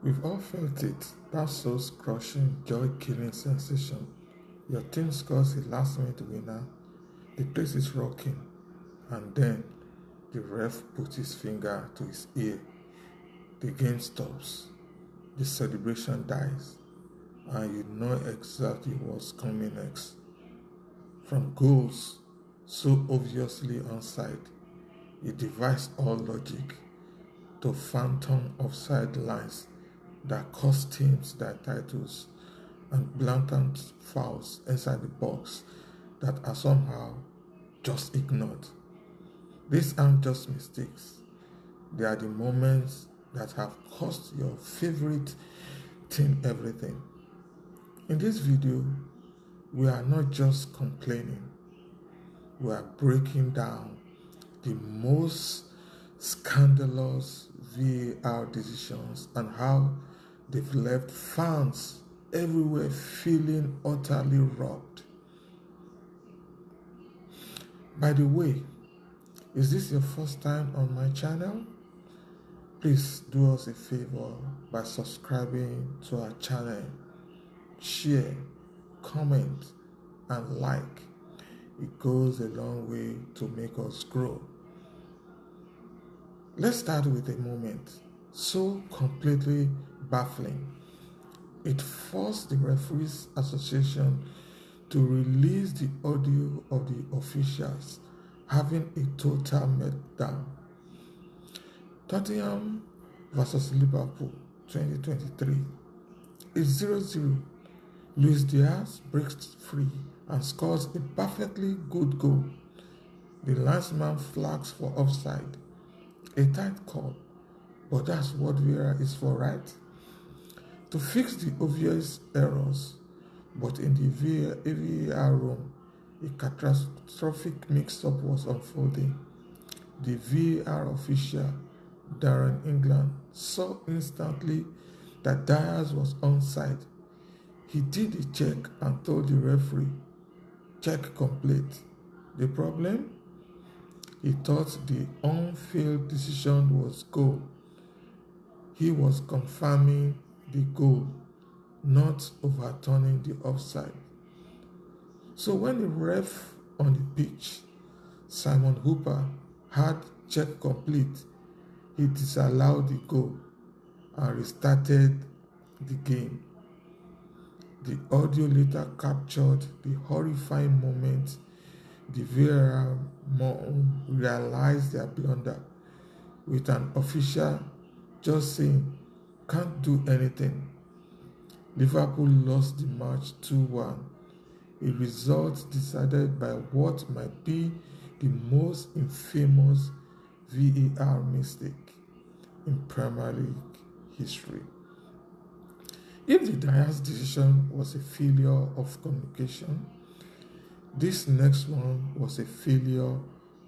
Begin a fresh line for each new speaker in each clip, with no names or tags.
We've all felt it, that soul-crushing, joy-killing sensation. Your team scores a last-minute winner, the place is rocking, and then the ref puts his finger to his ear. The game stops, the celebration dies, and you know exactly what's coming next. From goals so obviously onside, it defies all logic, to phantom offside lines that cost teams their titles and blatant fouls inside the box that are somehow just ignored. These aren't just mistakes, they are the moments that have cost your favorite team everything. In this video, we are not just complaining, we are breaking down the most scandalous VAR decisions and how they've left fans everywhere feeling utterly robbed. By the way, is this your first time on my channel? Please do us a favor by subscribing to our channel, share, comment, and like. It goes a long way to make us grow. Let's start with a moment so completely baffling. It forced the Referees Association to release the audio of the officials having a total meltdown. Tottenham versus Liverpool 2023 is 0-0. Luis Diaz breaks free and scores a perfectly good goal. The linesman flags for offside. A tight call, but that's what VAR is for, right? To fix the obvious errors, but in the VAR room, a catastrophic mix-up was unfolding. The VAR official, Darren England, saw instantly that Diaz was onside. He did the check and told the referee, check complete. The problem? He thought the on-field decision was goal. He was confirming the goal, not overturning the offside. So when the ref on the pitch, Simon Hooper, had check complete, he disallowed the goal and restarted the game. The audio later captured the horrifying moment the VAR realized their blunder, with an official just saying, can't do anything. Liverpool lost the match 2-1, a result decided by what might be the most infamous VAR mistake in Premier League history. If the Diaz decision was a failure of communication, this next one was a failure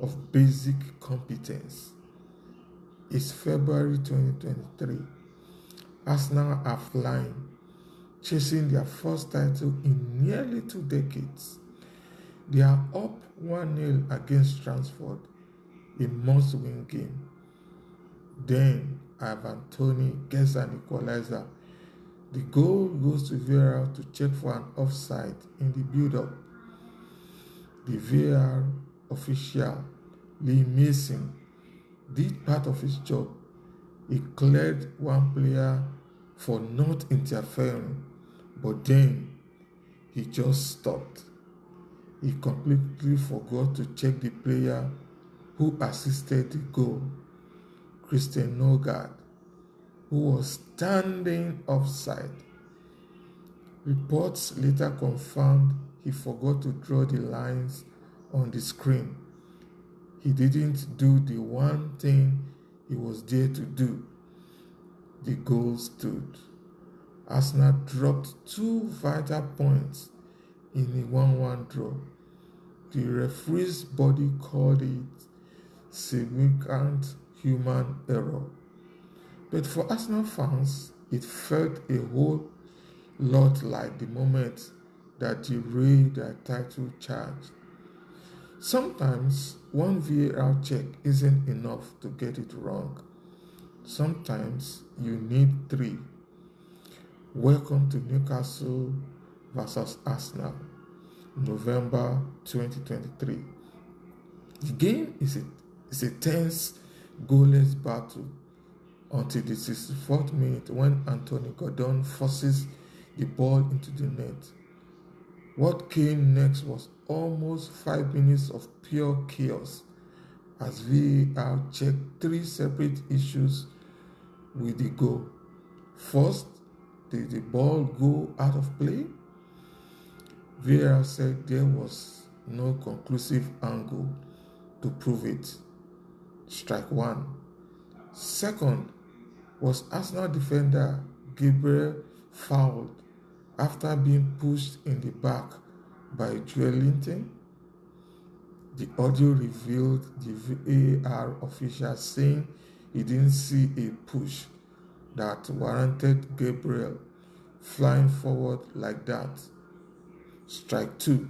of basic competence. It's February 2023. Arsenal are flying, chasing their first title in nearly 2 decades. They are up 1-0 against Transford, a must-win game. Then Ivan Toney gets an equalizer. The goal goes to VAR to check for an offside in the build-up. The VAR official, Lee Mason, did part of his job. He cleared one player for not interfering, but then he just stopped. He completely forgot to check the player who assisted the goal, Christian Nogard, who was standing offside. Reports later confirmed he forgot to draw the lines on the screen. He didn't do the one thing he was there to do. The goal stood. Arsenal dropped 2 vital points in a 1-1 draw. The referee's body called it significant human error. But for Arsenal fans, it felt a whole lot like the moment that derailed their title charge. Sometimes one VAR check isn't enough to get it wrong. Sometimes you need 3 Welcome to Newcastle versus Arsenal, November 2023. The game is a tense, goalless battle until the 64th minute when Anthony Gordon forces the ball into the net. What came next was almost 5 minutes of pure chaos as VAR checked three separate issues with the goal. First, did the ball go out of play? VAR said there was no conclusive angle to prove it. Strike one. Second, was Arsenal defender Gabriel fouled after being pushed in the back by Joelinton? The audio revealed the VAR official saying he didn't see a push that warranted Gabriel flying forward like that. Strike two.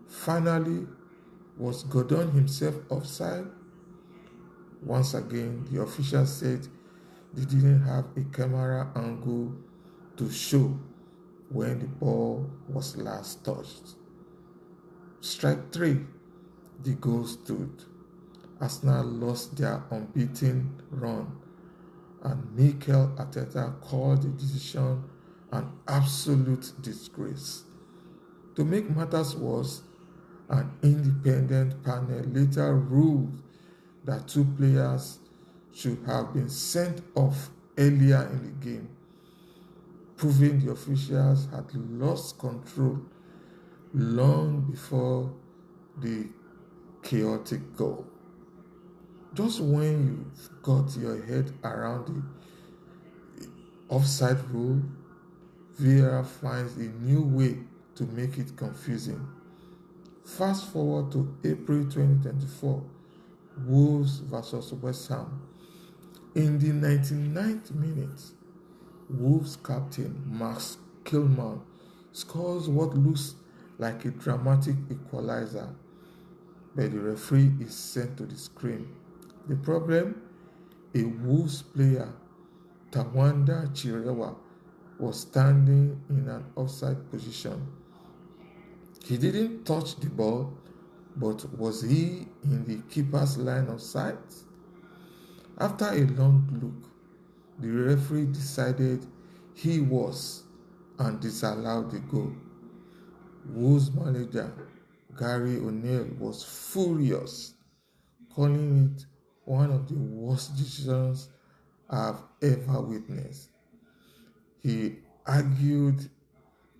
Finally, was Gordon himself offside? Once again, the official said they didn't have a camera angle to show when the ball was last touched. Strike three. The goal stood. Arsenal lost their unbeaten run, and Mikel Arteta called the decision an absolute disgrace. To make matters worse, an independent panel later ruled that two players should have been sent off earlier in the game, proving the officials had lost control long before the chaotic goal. Just when you've got your head around the offside rule, VAR finds a new way to make it confusing. Fast forward to April 2024, Wolves versus West Ham. In the 99th minute, Wolves captain Max Kilman scores what looks like a dramatic equalizer, but the referee is sent to the screen. The problem? A Wolves player, Tawanda Chirewa, was standing in an offside position. He didn't touch the ball, but was he in the keeper's line of sight? After a long look, the referee decided he was and disallowed the goal. Wolves manager Gary O'Neill was furious, calling it one of the worst decisions I've ever witnessed. He argued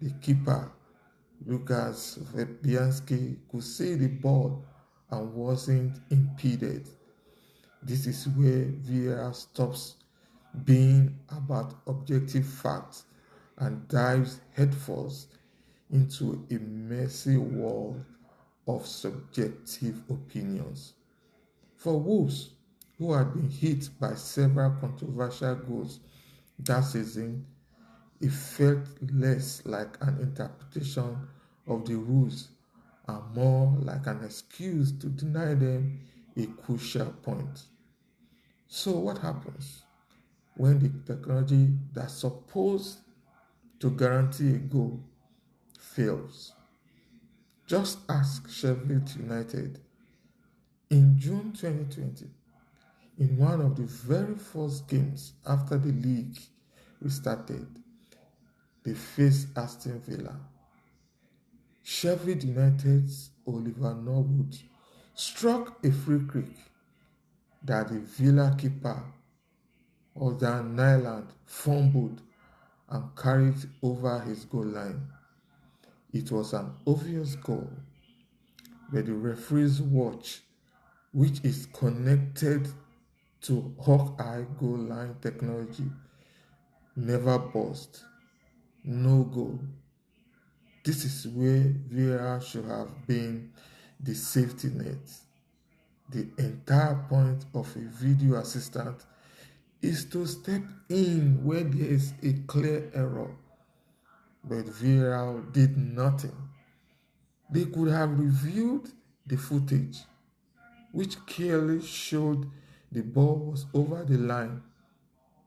the keeper, Lucas Fabianski, could see the ball and wasn't impeded. This is where VAR stops being about objective facts and dives headfirst into a messy world of subjective opinions. For Wolves, who had been hit by several controversial goals that season, it felt less like an interpretation of the rules and more like an excuse to deny them a crucial point. So what happens when the technology that's supposed to guarantee a goal fails? Just ask Sheffield United. In June 2020, in one of the very first games after the league restarted, they faced Aston Villa. Sheffield United's Oliver Norwood struck a free kick that the Villa keeper, Aldan Nyland, fumbled and carried over his goal line. It was an obvious goal, but the referee's watch, which is connected to Hawkeye goal line technology, never buzzed. No goal. This is where VAR should have been the safety net. The entire point of a video assistant is to step in where there is a clear error. But VAR did nothing. They could have reviewed the footage, which clearly showed the ball was over the line,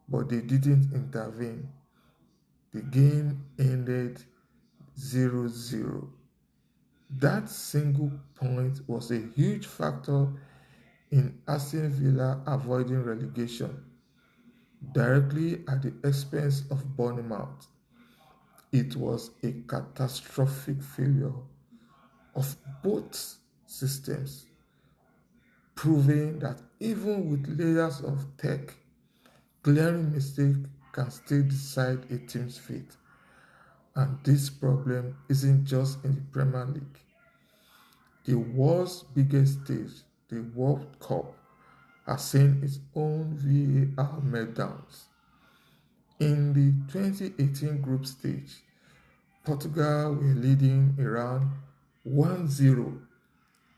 but they didn't intervene. the game ended 0-0. That single point was a huge factor in Aston Villa avoiding relegation, directly at the expense of Bournemouth. It was a catastrophic failure of both systems, proving that even with layers of tech, glaring mistake can still decide a team's fate. And this problem isn't just in the Premier League. The world's biggest stage, the World Cup, has seen its own VAR meltdowns. In the 2018 group stage, Portugal were leading Iran 1-0.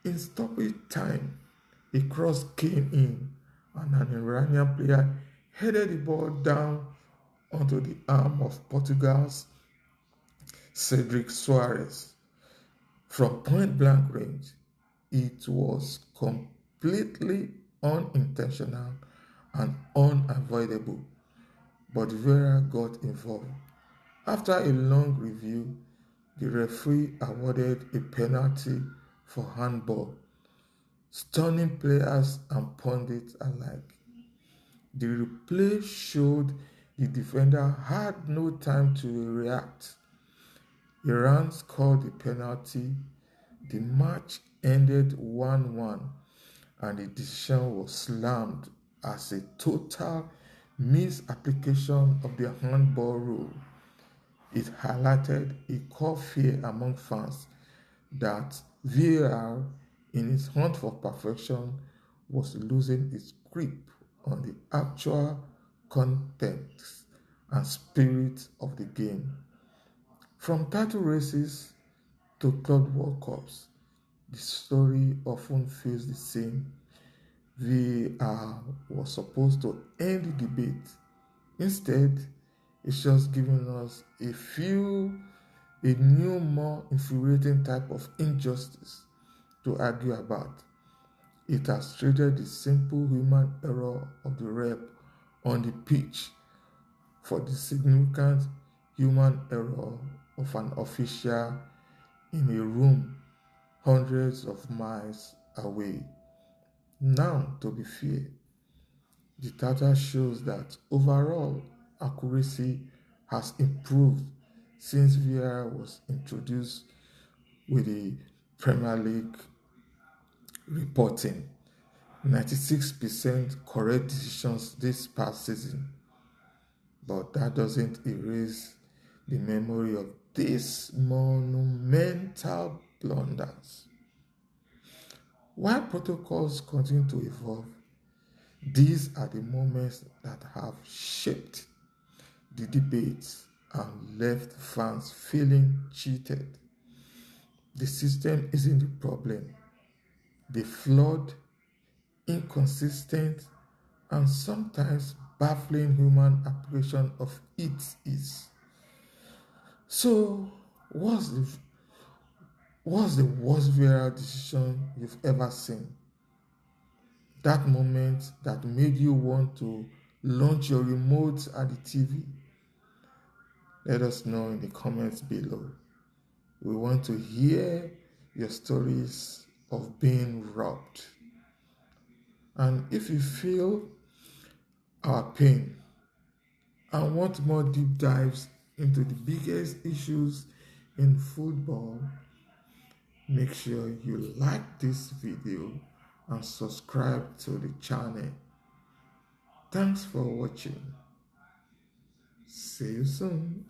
In stoppage time, a cross came in and an Iranian player headed the ball down onto the arm of Portugal's Cedric Soares. From point blank range, it was completely unintentional and unavoidable, but Vera got involved. After a long review, the referee awarded a penalty for handball, stunning players and pundits alike. The replay showed the defender had no time to react. Iran scored the penalty. The match ended 1-1 and the decision was slammed as a total misapplication of the handball rule. It highlighted a core fear among fans that VAR, in its hunt for perfection, was losing its grip on the actual context and spirit of the game. From title races to Club World Cups, the story often feels the same. VAR was supposed to end the debate. Instead, it's just giving us a new, more infuriating type of injustice to argue about. It has traded the simple human error of the rep on the pitch for the significant human error of an official in a room hundreds of miles away. Now, to be fair, the data shows that overall accuracy has improved since VAR was introduced with the Premier League reporting 96% correct decisions this past season. But that doesn't erase the memory of these monumental blunders. While protocols continue to evolve, these are the moments that have shaped the debates and left fans feeling cheated. The system isn't the problem. The flawed, inconsistent, and sometimes baffling human application of it is. So, what's the worst VAR decision you've ever seen? That moment that made you want to launch your remote at the TV? Let us know in the comments below. We want to hear your stories of being robbed. And if you feel our pain and want more deep dives into the biggest issues in football, make sure you like this video and subscribe to the channel. Thanks for watching. See you soon.